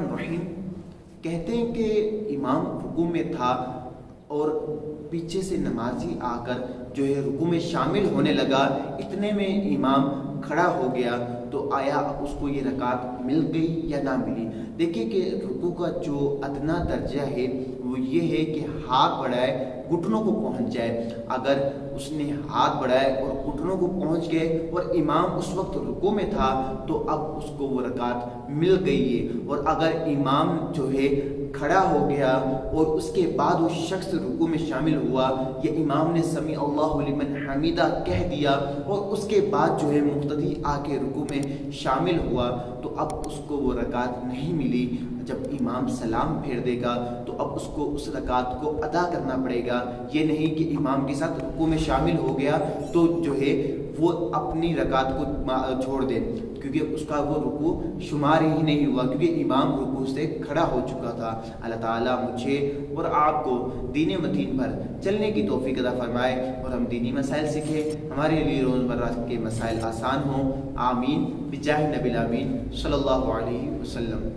الرحیم کہتے ہیں کہ امام رکوع میں تھا اور پیچھے سے نمازی آ کر جو ہے رکوع میں شامل ہونے لگا، اتنے میں امام کھڑا ہو گیا، تو آیا اس کو یہ رکعت مل گئی یا نہ ملی؟ دیکھیں کہ رکوع کا جو ادنا درجہ ہے وہ یہ ہے کہ ہاتھ بڑھائے گھٹنوں کو پہنچ جائے۔ اگر اس نے ہاتھ بڑھائے اور گھٹنوں کو پہنچ گئے اور امام اس وقت رکوع میں تھا تو اب اس کو وہ رکعت مل گئی ہے۔ اور اگر امام جو ہے کھڑا ہو گیا اور اس کے بعد وہ شخص رکوع میں شامل ہوا یا امام نے سمیع اللہ لمن حمیدہ کہہ دیا اور اس کے بعد جو ہے مقتدی آ کے رکوع میں شامل ہوا تو اب اس کو وہ رکعت نہیں ملی۔ جب امام سلام پھیر دے گا تو اب اس کو اس رکعت کو ادا کرنا پڑے گا، یہ نہیں کہ امام کے ساتھ رکوع میں شامل ہو گیا تو جو ہے وہ اپنی رکعت کو چھوڑ دے، کیونکہ اس کا وہ رکوع شمار ہی نہیں ہوا، کیونکہ امام رکوع سے کھڑا ہو چکا تھا۔ اللہ تعالیٰ مجھے اور آپ کو دین متین پر چلنے کی توفیق عطا فرمائے اور ہم دینی مسائل سیکھیں، ہمارے لیے روزمرہ کے مسائل آسان ہوں۔ آمین بجاہ نبی الامین صلی اللہ علیہ وسلم۔